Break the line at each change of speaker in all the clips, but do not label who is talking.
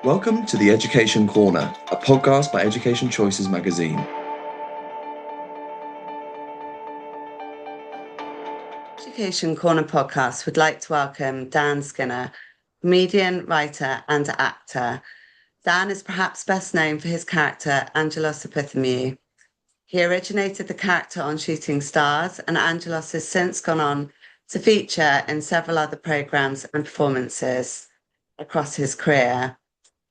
Welcome to the Education Corner, a podcast by Education Choices magazine.
Education Corner podcast would like to welcome Dan Skinner, comedian, writer, and actor. Dan is perhaps best known for his character Angelos Epithemiou. He originated the character on Shooting Stars, and Angelos has since gone on to feature in several other programs and performances across his career.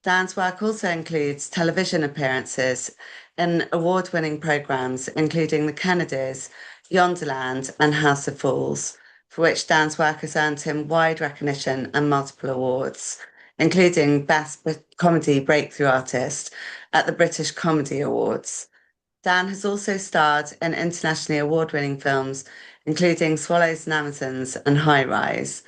Dan's work also includes television appearances in award-winning programs, including The Kennedys, Yonderland, and House of Fools, for which Dan's work has earned him wide recognition and multiple awards, including Best Comedy Breakthrough Artist at the British Comedy Awards. Dan has also starred in internationally award-winning films, including Swallows and Amazons and High Rise.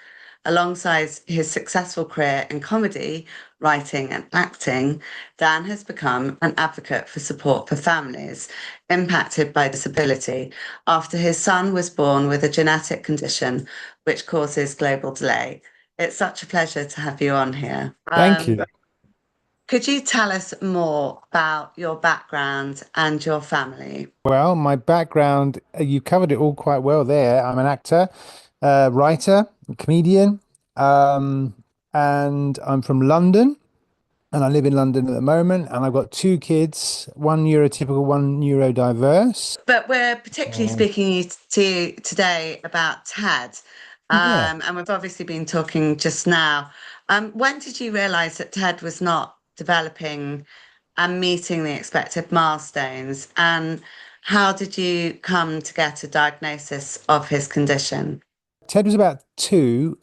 Alongside his successful career in comedy, writing, and acting, Dan has become an advocate for support for families impacted by disability after his son was born with a genetic condition which causes global delay. It's such a pleasure to have you on here.
Thank you.
Could you tell us more about your background and your family?
Well, my background, you covered it all quite well there. I'm an actor, writer, comedian, and I'm from London, and I live in London at the moment, and I've got two kids, one neurotypical, one neurodiverse.
But we're particularly speaking to you today about TED.
Yeah.
And we've obviously been talking just now. When did you realize that TED was not developing and meeting the expected milestones? And how did you come to get a diagnosis of his condition?
Ted was about two,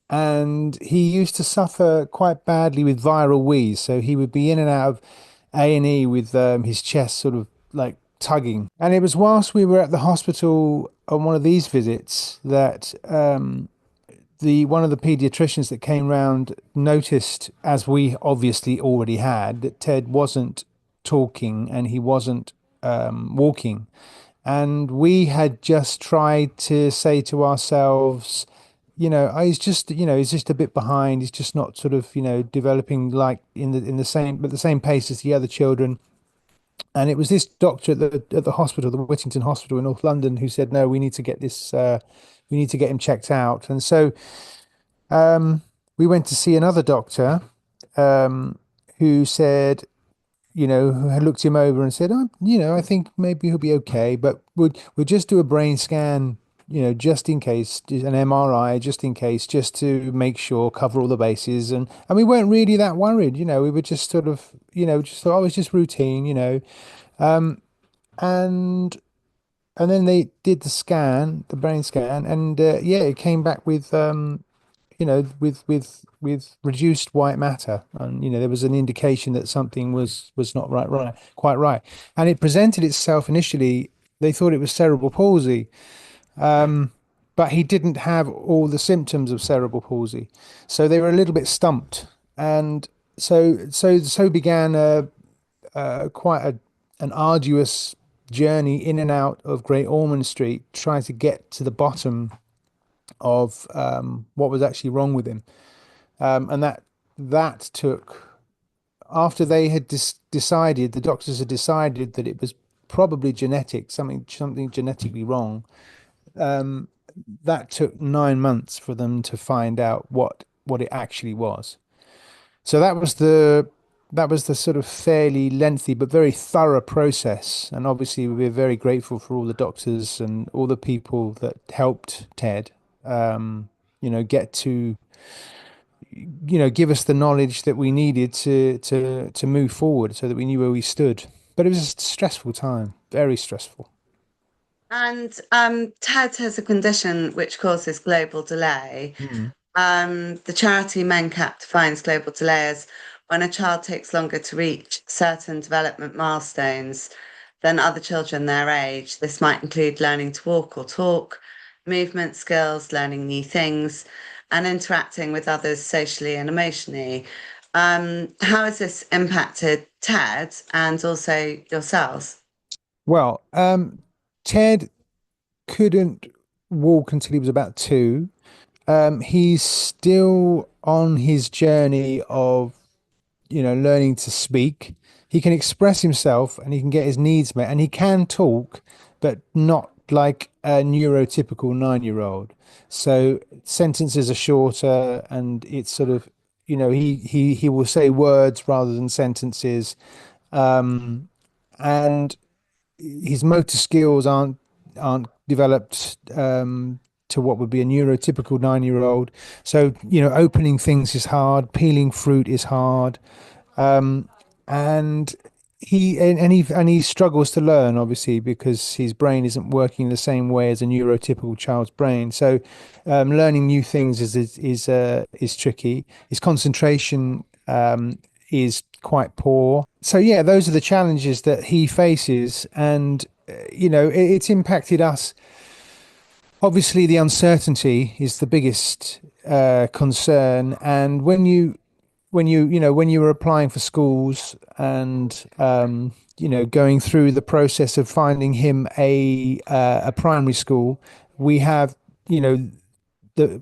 and he used to suffer quite badly with viral wheeze. So he would be in and out of A&E with his chest sort of like tugging. And it was whilst we were at the hospital on one of these visits that the one of the pediatricians that came round noticed, as we obviously already had, that Ted wasn't talking and he wasn't walking. And we had just tried to say to ourselves, oh, he's just a bit behind. He's just not sort of, developing like in the same, but the same pace as the other children. And it was this doctor at the hospital, the Whittington Hospital in North London, who said, no, we need to get this, we need to get him checked out. And so we went to see another doctor who said, who had looked him over and said, oh, I think maybe he'll be okay, but we'll just do a brain scan, just in case, an MRI, just in case, just to make sure, cover all the bases. And we weren't really that worried, we were just sort of, just thought, oh, it's just routine. Um, and and then they did the scan, the brain scan, and yeah, it came back with with reduced white matter, and there was an indication that something was not quite right, and it presented itself initially. They thought it was cerebral palsy, but he didn't have all the symptoms of cerebral palsy, so they were a little bit stumped, and so began quite an arduous journey in and out of Great Ormond Street, trying to get to the bottom of what was actually wrong with him. And that took, after they had decided, the doctors had decided that it was probably genetic, something genetically wrong. That took 9 months for them to find out what it actually was. So that was the sort of fairly lengthy but very thorough process. And obviously we're very grateful for all the doctors and all the people that helped Ted, get to, give us the knowledge that we needed to move forward so that we knew where we stood. But it was a stressful time, very stressful.
And TED has a condition which causes global delay.
Mm.
The charity MenCap defines global delay as when a child takes longer to reach certain development milestones than other children their age. This might include learning to walk or talk, movement skills, learning new things, and interacting with others socially and emotionally. How has this impacted TED and also yourselves?
Well, Ted couldn't walk until he was about two. He's still on his journey of learning to speak. He can express himself and he can get his needs met and he can talk, but not like a neurotypical 9-year-old. So sentences are shorter and it's sort of, he will say words rather than sentences. And his motor skills aren't developed to what would be a neurotypical 9-year-old. So, opening things is hard, peeling fruit is hard, and he struggles to learn, obviously, because his brain isn't working the same way as a neurotypical child's brain. So, learning new things is tricky. His concentration is quite poor. So yeah, those are the challenges that he faces, and it's impacted us. Obviously, the uncertainty is the biggest concern, and when you were applying for schools and going through the process of finding him a primary school, we have you know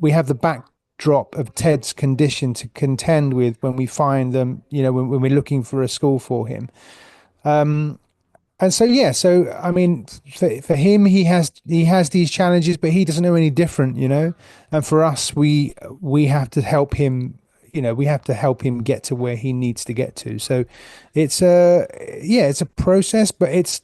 we have the backdrop of Ted's condition to contend with when we find them, when we're looking for a school for him. And so yeah, so I mean, for him, he has these challenges, but he doesn't know any different, And for us, we have to help him, we have to help him get to where he needs to get to. So it's a yeah, it's a process, but it's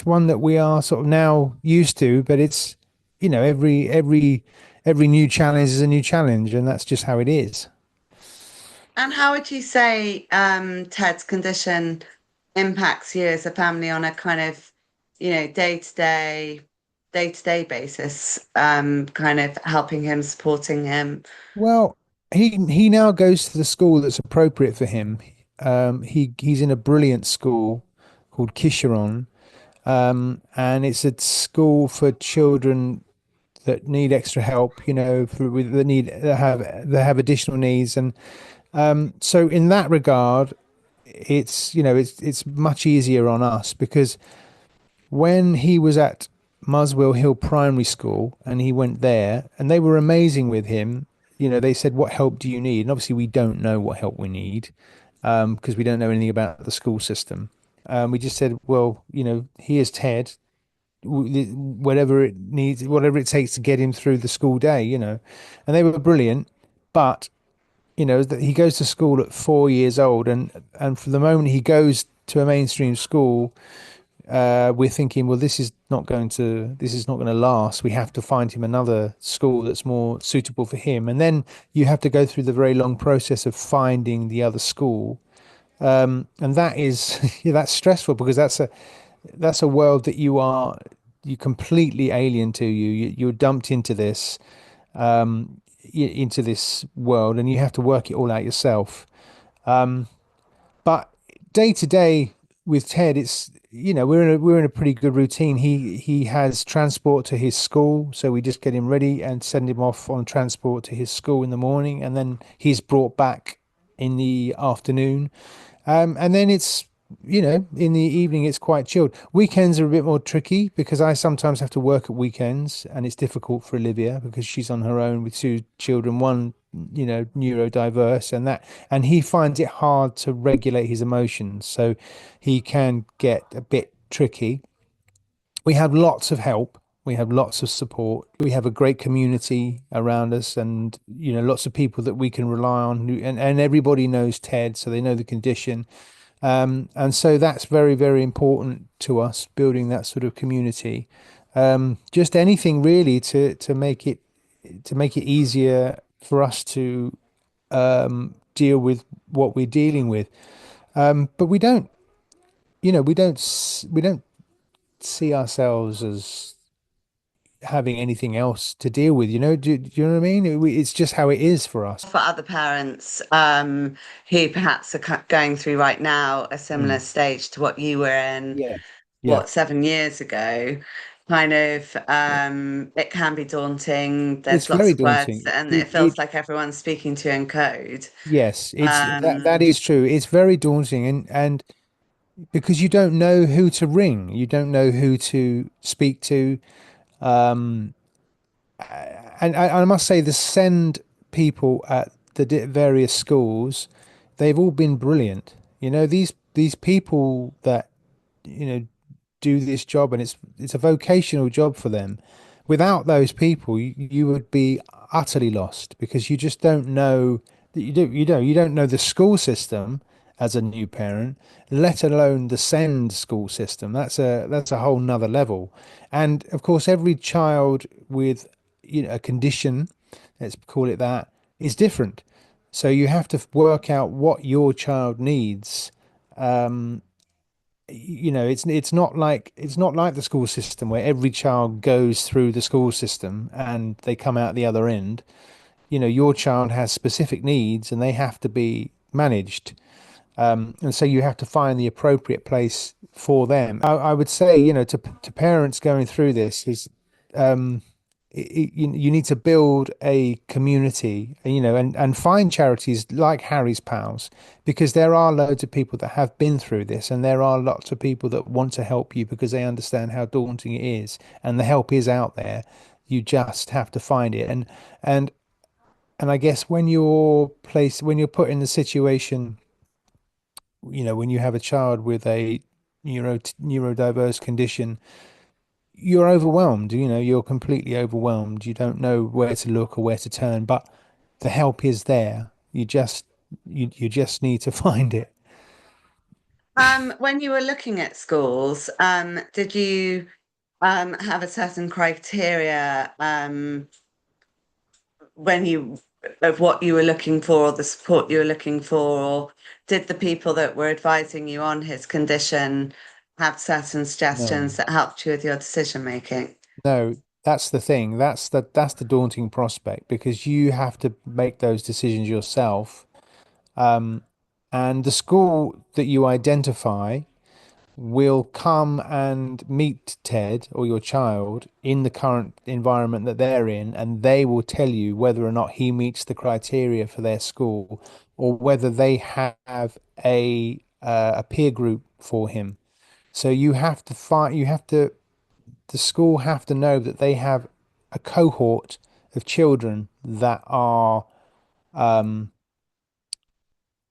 one that we are sort of now used to. But it's every new challenge is a new challenge, and that's just how it is.
And how would you say Ted's condition impacts you as a family on a kind of, day-to-day basis, kind of helping him, supporting him?
Well, he now goes to the school that's appropriate for him. He's in a brilliant school called Kisharon, and it's a school for children that need extra help. That have additional needs, and so in that regard, it's much easier on us because when he was at Muswell Hill Primary School and he went there and they were amazing with him. They said, "What help do you need?" And obviously, we don't know what help we need because we don't know anything about the school system. We just said, "Well, here's Ted. Whatever it needs, whatever it takes to get him through the school day." And they were brilliant. But that he goes to school at 4 years old, and from the moment he goes to a mainstream school, we're thinking, well, this is not going to last. We have to find him another school that's more suitable for him. And then you have to go through the very long process of finding the other school. And that is, yeah, that's stressful because that's a world that you completely alien to you're dumped into this world and you have to work it all out yourself. But day to day with Ted, it's we're in a pretty good routine. He has transport to his school, so we just get him ready and send him off on transport to his school in the morning, and then he's brought back in the afternoon. And then in the evening, it's quite chilled. Weekends are a bit more tricky because I sometimes have to work at weekends, and it's difficult for Olivia because she's on her own with two children, one, neurodiverse, and he finds it hard to regulate his emotions. So he can get a bit tricky. We have lots of help. We have lots of support. We have a great community around us and, lots of people that we can rely on. And everybody knows Ted, so they know the condition. And so that's very, very important to us, building that sort of community. Just anything really to make it easier for us to deal with what we're dealing with. But we don't see ourselves as having anything else to deal with. Do you know what I mean? It's just how it is for us.
For other parents who perhaps are going through right now a similar
Mm.
stage to what you were in,
Yeah. Yeah.
7 years ago, kind of, it can be daunting.
It's
There's lots
very
of words,
daunting.
and it
It
feels like everyone's speaking to you in code.
Yes, that
Um,
is true. It's very daunting, and because you don't know who to ring, you don't know who to speak to. Um, and I must say, the send people at the various schools, they've all been brilliant. These people that, you know, do this job, and it's a vocational job for them. Without those people, you would be utterly lost because you just don't know that you don't know the school system as a new parent, let alone the send school system. That's a whole nother level. And of course, every child with, a condition, let's call it that, is different. So you have to work out what your child needs. It's not like the school system where every child goes through the school system and they come out the other end. Your child has specific needs and they have to be managed. And so you have to find the appropriate place for them. I would say, to parents going through this is, you need to build a community, and find charities like Harry's Pals, because there are loads of people that have been through this, and there are lots of people that want to help you because they understand how daunting it is, and the help is out there. You just have to find it. And I guess when you're put in the situation, when you have a child with a neurodiverse condition, you're overwhelmed. You're completely overwhelmed. You don't know where to look or where to turn, but the help is there. You just need to find it.
When you were looking at schools, did you have a certain criteria when you of what you were looking for or the support you were looking for, or did the people that were advising you on his condition have certain suggestions
No,
that helped you with your decision making?
no, that's the thing. That's the daunting prospect because you have to make those decisions yourself. Um, and the school that you identify will come and meet Ted or your child in the current environment that they're in, and they will tell you whether or not he meets the criteria for their school or whether they have a peer group for him. So the school have to know that they have a cohort of children that are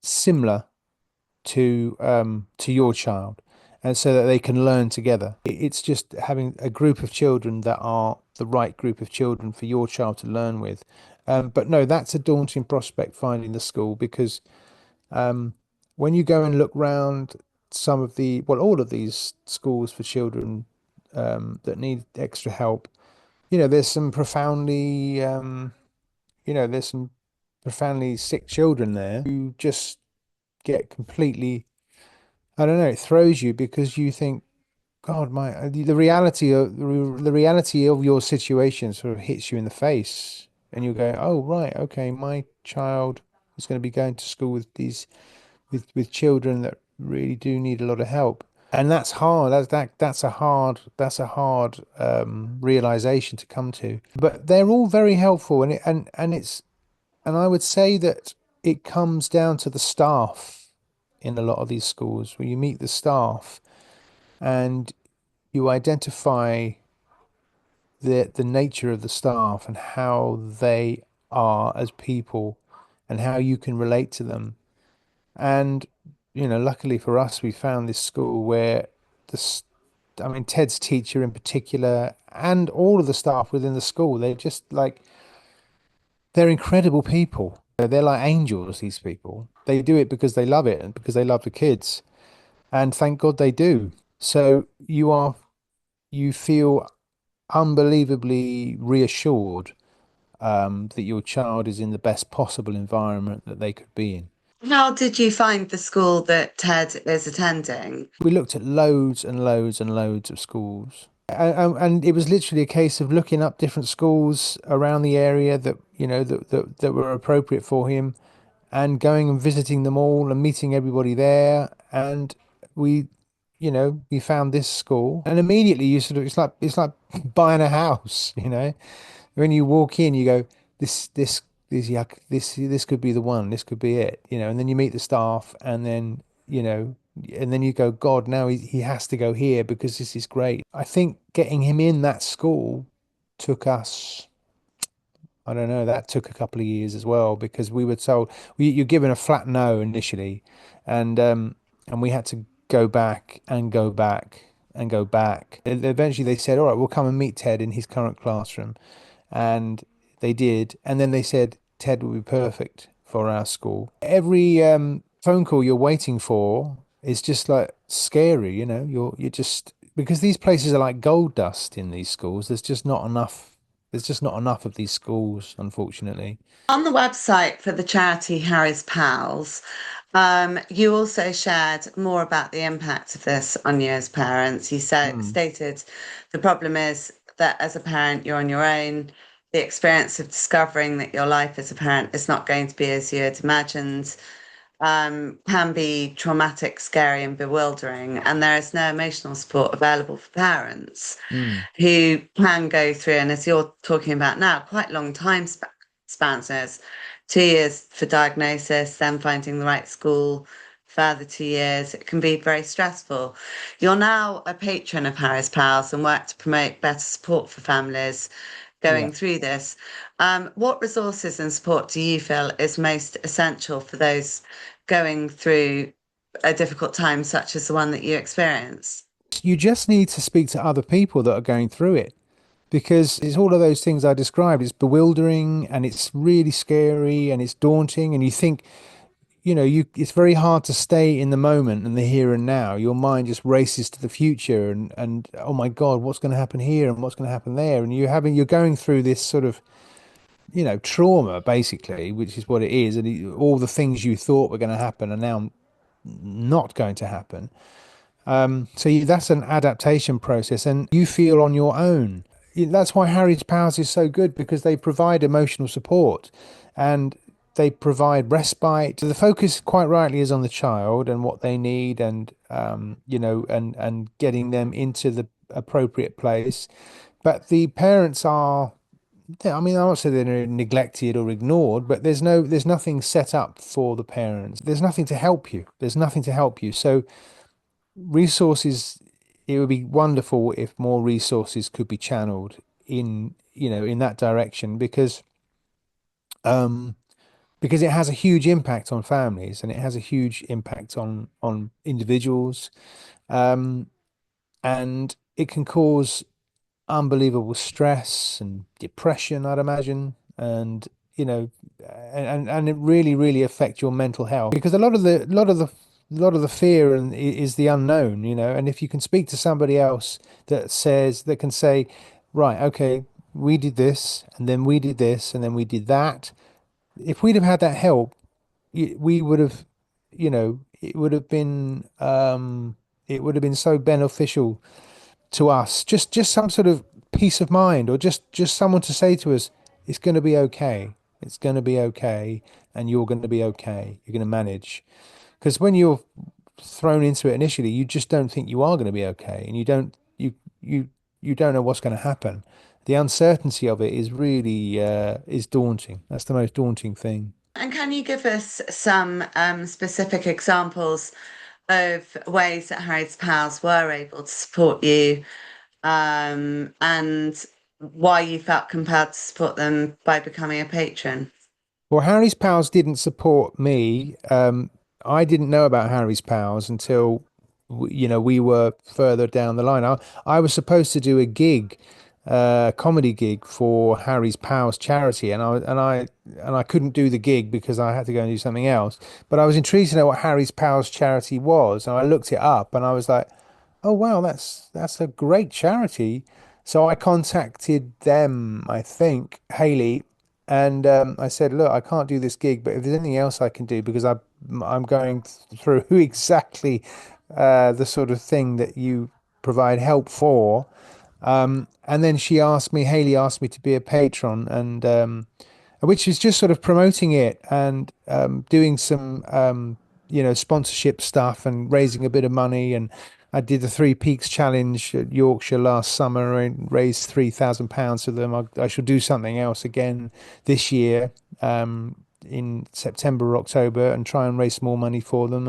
similar to your child, and so that they can learn together. It's just having a group of children that are the right group of children for your child to learn with. But no, that's a daunting prospect, finding the school, because when you go and look round all of these schools for children that need extra help, there's some there's some profoundly sick children there who just get completely, I don't know, it throws you because you think, God, the reality of your situation sort of hits you in the face, and you go, oh right, okay, my child is going to be going to school with these with children that really do need a lot of help, and that's hard. That's a hard realization to come to. But they're all very helpful, and I would say that it comes down to the staff in a lot of these schools, where you meet the staff and you identify the nature of the staff and how they are as people and how you can relate to them. And, luckily for us, we found this school where I mean, Ted's teacher in particular, and all of the staff within the school, they're incredible people. They're like angels, these people. They do it because they love it and because they love the kids. And thank God they do. So you feel unbelievably reassured that your child is in the best possible environment that they could be in.
How did you find the school that Ted is attending?
We looked at loads and loads and loads of schools. And it was literally a case of looking up different schools around the area that were appropriate for him, and going and visiting them all and meeting everybody there. And we, we found this school, and immediately it's like buying a house. When you walk in, you go, this could be the one, this could be it, and then you meet the staff, and then you go, God, now he has to go here because this is great. I think getting him in that school took us, I don't know. That took a couple of years as well because we were told you're given a flat no initially, and we had to go back and go back and go back. And eventually, they said, "All right, we'll come and meet Ted in his current classroom," and they did. And then they said Ted will be perfect for our school. Every phone call you're waiting for is just like scary, you know. You're just because these places are like gold dust in these schools. There's just not enough. There's just not enough of these schools, unfortunately.
On the website for the charity Harry's Pals, you also shared more about the impact of this on you as parents.
Hmm.
Stated the problem is that as a parent, you're on your own. The experience of discovering that your life as a parent is not going to be as you had imagined can be traumatic, scary, and bewildering. And there is no emotional support available for parents
Hmm.
who can go through, and as you're talking about now, quite long spans. There's 2 years for diagnosis, then finding the right school, further 2 years. It can be very stressful. You're now a patron of Harris Pals and work to promote better support for families
Yeah.
going through this. What resources and support do you feel is most essential for those going through a difficult time, such as the one that you experienced?
You just need to speak to other people that are going through it because it's all of those things I described. It's bewildering and it's really scary and it's daunting. And you think, it's very hard to stay in the moment and the here and now. Your mind just races to the future and oh my God, what's going to happen here and what's going to happen there? And you're going through this sort of, trauma basically, which is what it is. And all the things you thought were going to happen are now not going to happen. That's an adaptation process, and you feel on your own. That's why Harry's Powers is so good because they provide emotional support and they provide respite. The focus, quite rightly, is on the child and what they need, and and getting them into the appropriate place. But the parents are. Yeah, I mean, I won't say they're neglected or ignored, but there's nothing set up for the parents. There's nothing to help you. There's nothing to help you. So resources, it would be wonderful if more resources could be channeled in that direction um because it has a huge impact on families and it has a huge impact on individuals, um and it can cause unbelievable stress and depression, I'd imagine, and you know, and it really affect your mental health because a lot of the fear is the unknown, and if you can speak to somebody else that can say, right, okay, we did this and then we did this and then we did that. If we'd have had that help, we would have, it would have been so beneficial to us, just some sort of peace of mind, or just someone to say to us, it's going to be okay, it's going to be okay, and you're going to be okay, you're going to manage. Because when you're thrown into it initially, you just don't think you are going to be okay, and you don't know what's going to happen. The uncertainty of it is really is daunting. That's the most daunting thing.
And can you give us some specific examples of ways that Harry's Pals were able to support you, and why you felt compelled to support them by becoming a patron?
Well, Harry's Pals didn't support me. I didn't know about Harry's Pals until, we were further down the line. I was supposed to do a gig, comedy gig for Harry's Pals charity, and I couldn't do the gig because I had to go and do something else. But I was intrigued to know what Harry's Pals charity was, and I looked it up, and I was like, oh wow, that's a great charity. So I contacted them, I think, Haley, and I said, look, I can't do this gig, but if there's anything else I can do, because I'm going through exactly the sort of thing that you provide help for. And then Haley asked me to be a patron, and which is just sort of promoting it and doing some sponsorship stuff and raising a bit of money. And I did the Three Peaks Challenge at Yorkshire last summer and raised £3,000 for them. I shall do something else again this year, in September or October, and try and raise more money for them.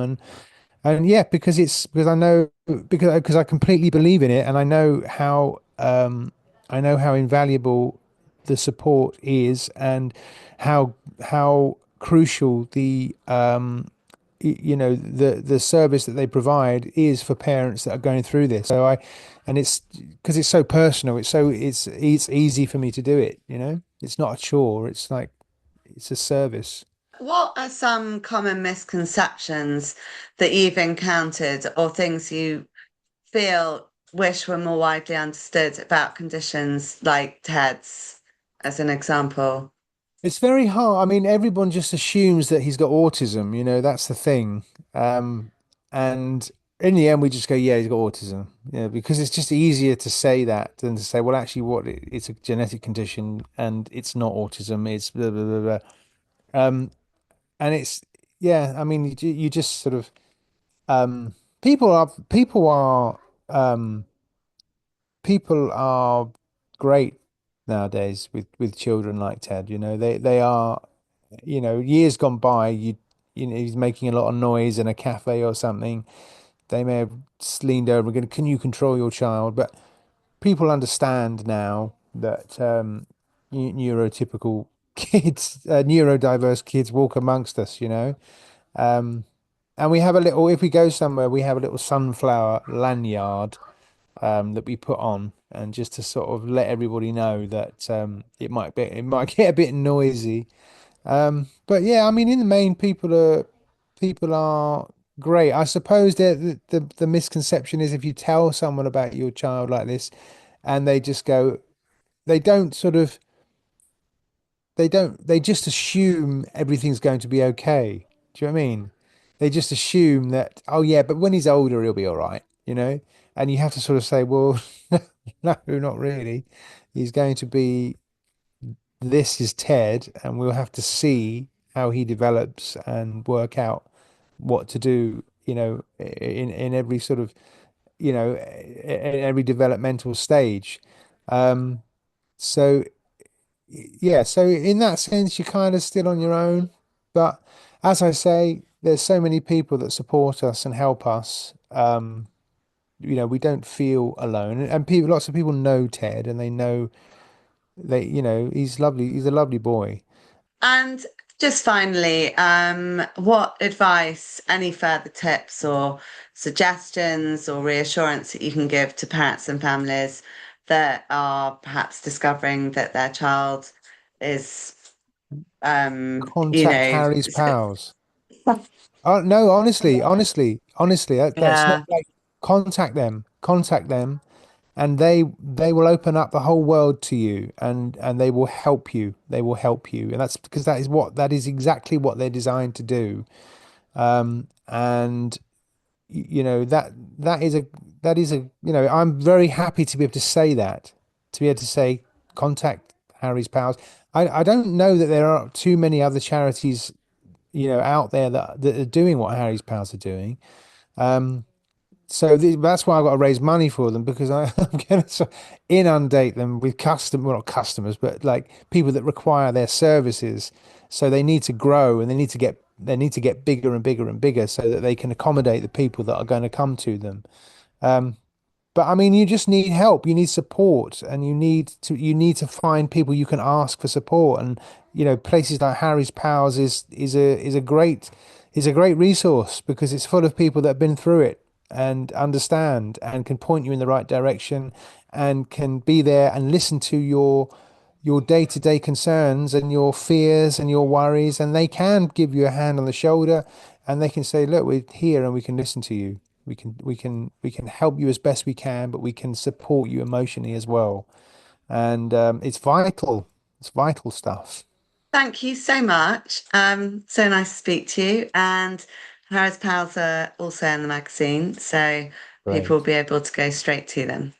And yeah, because I know, because I completely believe in it, and I know how invaluable the support is, and how crucial the service that they provide is for parents that are going through this. And it's because it's so personal. It's easy for me to do it. It's not a chore. It's like it's a service.
What are some common misconceptions that you've encountered or things you feel wish were more widely understood about conditions like TEDS, as an example?
It's very hard. I mean, everyone just assumes that he's got autism, that's the thing. And in the end, we just go, yeah, he's got autism, because it's just easier to say that than to say, well, actually, it's a genetic condition and it's not autism, it's blah, blah, blah, blah. And it's, yeah, I mean, you just sort of, um, people are, um, people are great nowadays with children like Ted. They are, years gone by, he's making a lot of noise in a cafe or something. They may have leaned over and going, "Can you control your child?" But people understand now that neurotypical kids, neurodiverse kids walk amongst us. Um, and we have a little. If we go somewhere, we have a little sunflower lanyard that we put on, and just to sort of let everybody know that it might get a bit noisy. But yeah, I mean, in the main, people are great. I suppose that the misconception is if you tell someone about your child like this, and they just go, they don't sort of, they just assume everything's going to be okay. Do you know what I mean? They just assume that, oh yeah, but when he's older, he'll be all right. And you have to sort of say, well, no, not really. He's going to be, this is Ted, and we'll have to see how he develops and work out what to do, in every sort of, in every developmental stage. Um, so yeah, so in that sense, you're kind of still on your own. But as I say, there's so many people that support us and help us. We don't feel alone. And lots of people know Ted, and they know he's lovely. He's a lovely boy.
And just finally, what advice, any further tips or suggestions or reassurance that you can give to parents and families that are perhaps discovering that their child is, you
Contact
know,
Harry's pals. Oh no, honestly, that's not
yeah.
like contact them, and they will open up the whole world to you, and they will help you. They will help you, and that's because that is exactly what they're designed to do. And that is a I'm very happy to be able to say that, to be able to say contact Harry's pals. I don't know that there are too many other charities out there that are doing what Harry's Pals are doing. So that's why I've got to raise money for them, because I'm going to inundate them with well, not customers, but like people that require their services. So they need to grow, and they need to get bigger and bigger and bigger, so that they can accommodate the people that are going to come to them. But I mean, you just need help. You need support, and you need to find people you can ask for support. And places like Harry's Pals is a great resource, because it's full of people that have been through it and understand and can point you in the right direction, and can be there and listen to your day-to-day concerns and your fears and your worries, and they can give you a hand on the shoulder, and they can say, look, we're here and we can listen to you. We can help you as best we can, but we can support you emotionally as well. And it's vital. It's vital stuff.
Thank you so much. So nice to speak to you. And Harris Pals are also in the magazine, so people will
Great.
be able to go straight to them.